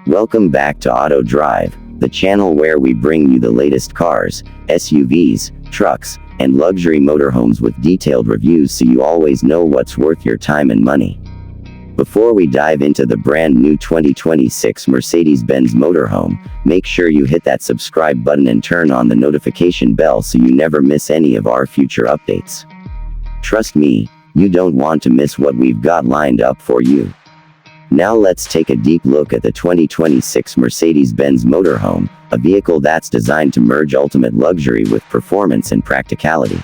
Welcome back to Auto Drive, the channel where we bring you the latest cars, SUVs, trucks, and luxury motorhomes with detailed reviews so you always know what's worth your time and money. Before we dive into the brand new 2026 Mercedes-Benz Motorhome, make sure you hit that subscribe button and turn on the notification bell so you never miss any of our future updates. Trust me, you don't want to miss what we've got lined up for you. Now let's take a deep look at the 2026 Mercedes-Benz Motorhome, a vehicle that's designed to merge ultimate luxury with performance and practicality.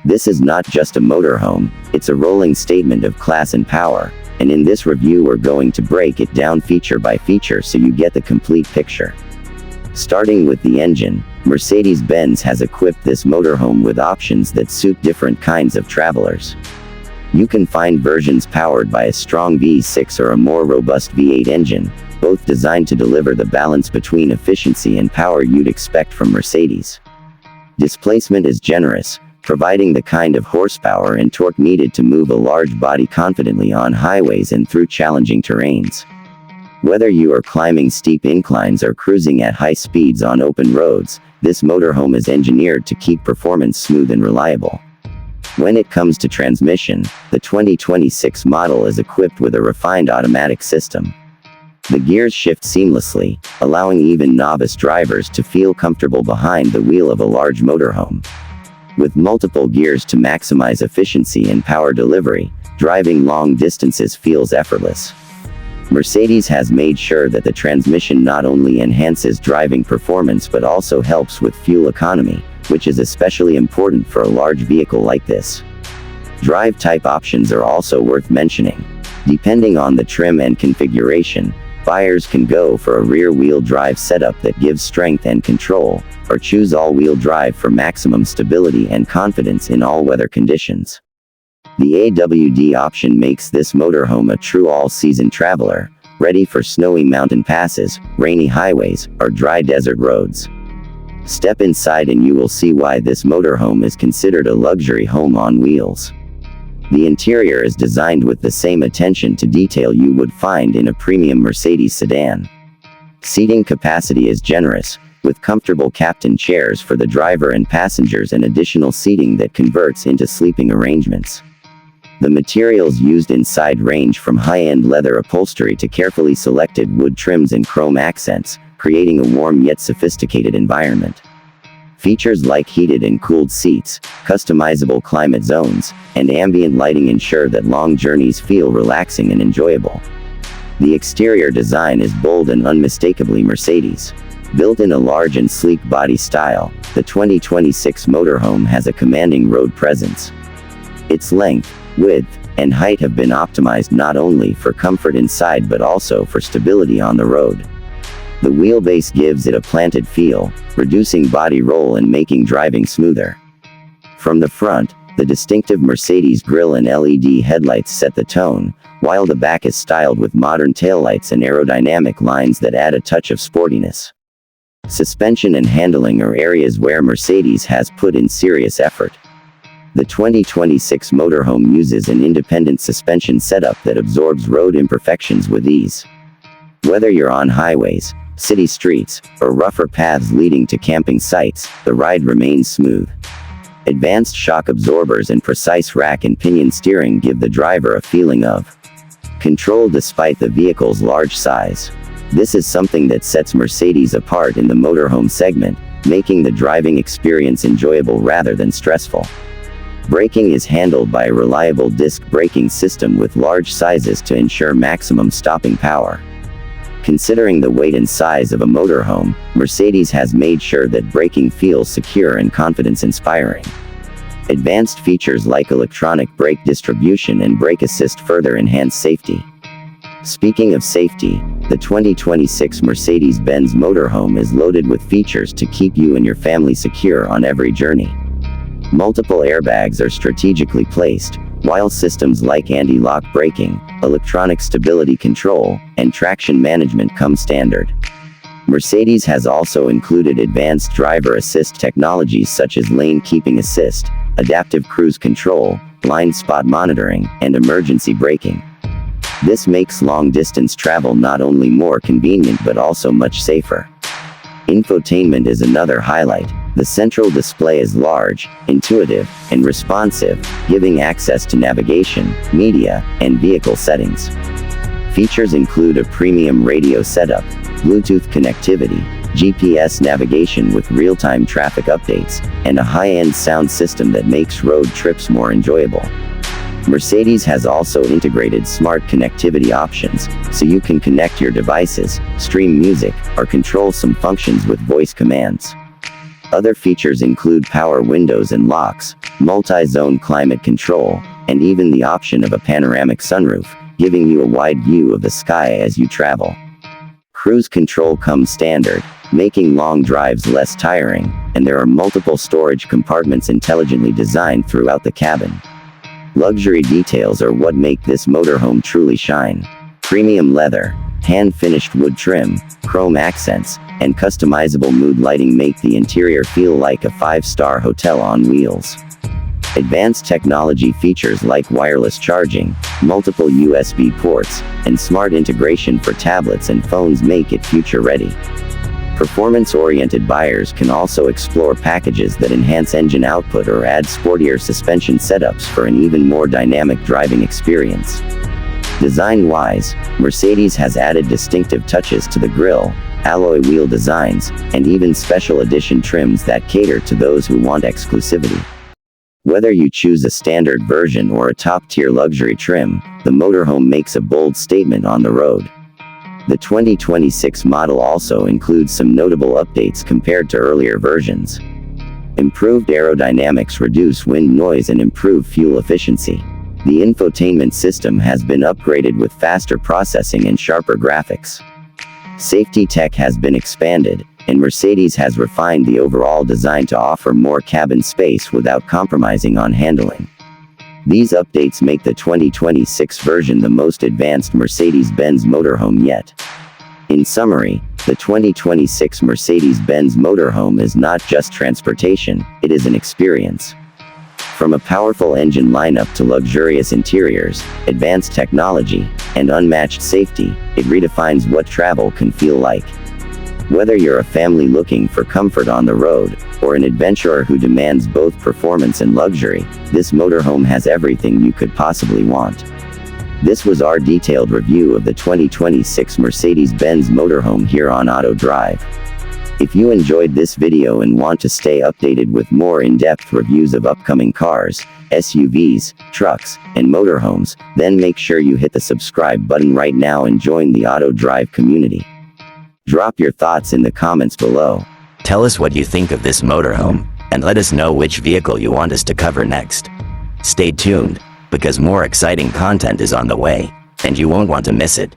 This is not just a motorhome, it's a rolling statement of class and power, and in this review we're going to break it down feature by feature so you get the complete picture. Starting with the engine, Mercedes-Benz has equipped this motorhome with options that suit different kinds of travelers. You can find versions powered by a strong V6 or a more robust V8 engine, both designed to deliver the balance between efficiency and power you'd expect from Mercedes. Displacement is generous, providing the kind of horsepower and torque needed to move a large body confidently on highways and through challenging terrains. Whether you are climbing steep inclines or cruising at high speeds on open roads, this motorhome is engineered to keep performance smooth and reliable. When it comes to transmission, the 2026 model is equipped with a refined automatic system. The gears shift seamlessly, allowing even novice drivers to feel comfortable behind the wheel of a large motorhome. With multiple gears to maximize efficiency and power delivery, driving long distances feels effortless. Mercedes has made sure that the transmission not only enhances driving performance but also helps with fuel economy, which is especially important for a large vehicle like this. Drive type options are also worth mentioning. Depending on the trim and configuration, buyers can go for a rear-wheel drive setup that gives strength and control, or choose all-wheel drive for maximum stability and confidence in all weather conditions. The AWD option makes this motorhome a true all-season traveler, ready for snowy mountain passes, rainy highways, or dry desert roads. Step inside and you will see why this motorhome is considered a luxury home on wheels. The interior is designed with the same attention to detail you would find in a premium Mercedes sedan. Seating capacity is generous, with comfortable captain chairs for the driver and passengers and additional seating that converts into sleeping arrangements. The materials used inside range from high-end leather upholstery to carefully selected wood trims and chrome accents, creating a warm yet sophisticated environment. Features like heated and cooled seats, customizable climate zones, and ambient lighting ensure that long journeys feel relaxing and enjoyable. The exterior design is bold and unmistakably Mercedes. Built in a large and sleek body style, the 2026 motorhome has a commanding road presence. Its length, width, and height have been optimized not only for comfort inside but also for stability on the road. The wheelbase gives it a planted feel, reducing body roll and making driving smoother. From the front, the distinctive Mercedes grille and LED headlights set the tone, while the back is styled with modern taillights and aerodynamic lines that add a touch of sportiness. Suspension and handling are areas where Mercedes has put in serious effort. The 2026 motorhome uses an independent suspension setup that absorbs road imperfections with ease. Whether you're on highways, city streets, or rougher paths leading to camping sites, the ride remains smooth. Advanced shock absorbers and precise rack and pinion steering give the driver a feeling of control despite the vehicle's large size. This is something that sets Mercedes apart in the motorhome segment, making the driving experience enjoyable rather than stressful. Braking is handled by a reliable disc braking system with large sizes to ensure maximum stopping power. Considering the weight and size of a motorhome, Mercedes has made sure that braking feels secure and confidence-inspiring. Advanced features like electronic brake distribution and brake assist further enhance safety. Speaking of safety, the 2026 Mercedes-Benz Motorhome is loaded with features to keep you and your family secure on every journey. Multiple airbags are strategically placed, while systems like anti-lock braking, electronic stability control, and traction management come standard. Mercedes has also included advanced driver assist technologies such as lane keeping assist, adaptive cruise control, blind spot monitoring, and emergency braking. This makes long-distance travel not only more convenient but also much safer. Infotainment is another highlight. The central display is large, intuitive, and responsive, giving access to navigation, media, and vehicle settings. Features include a premium radio setup, Bluetooth connectivity, GPS navigation with real-time traffic updates, and a high-end sound system that makes road trips more enjoyable. Mercedes has also integrated smart connectivity options, so you can connect your devices, stream music, or control some functions with voice commands. Other features include power windows and locks, multi-zone climate control, and even the option of a panoramic sunroof, giving you a wide view of the sky as you travel. Cruise control comes standard, making long drives less tiring, and there are multiple storage compartments intelligently designed throughout the cabin. Luxury details are what make this motorhome truly shine. Premium leather, hand-finished wood trim, chrome accents, and customizable mood lighting make the interior feel like a 5-star hotel on wheels. Advanced technology features like wireless charging, multiple USB ports, and smart integration for tablets and phones make it future-ready. Performance-oriented buyers can also explore packages that enhance engine output or add sportier suspension setups for an even more dynamic driving experience. Design-wise, Mercedes has added distinctive touches to the grille, alloy wheel designs, and even special edition trims that cater to those who want exclusivity. Whether you choose a standard version or a top-tier luxury trim, the motorhome makes a bold statement on the road. The 2026 model also includes some notable updates compared to earlier versions. Improved aerodynamics reduce wind noise and improve fuel efficiency. The infotainment system has been upgraded with faster processing and sharper graphics. Safety tech has been expanded, and Mercedes has refined the overall design to offer more cabin space without compromising on handling. These updates make the 2026 version the most advanced Mercedes-Benz Motorhome yet. In summary, the 2026 Mercedes-Benz Motorhome is not just transportation, it is an experience. From a powerful engine lineup to luxurious interiors, advanced technology, and unmatched safety, it redefines what travel can feel like. Whether you're a family looking for comfort on the road, or an adventurer who demands both performance and luxury, this motorhome has everything you could possibly want. This was our detailed review of the 2026 Mercedes-Benz Motorhome here on Auto Drive. If you enjoyed this video and want to stay updated with more in-depth reviews of upcoming cars, SUVs, trucks, and motorhomes, then make sure you hit the subscribe button right now and join the Auto Drive community. Drop your thoughts in the comments below. Tell us what you think of this motorhome, and let us know which vehicle you want us to cover next. Stay tuned, because more exciting content is on the way, and you won't want to miss it.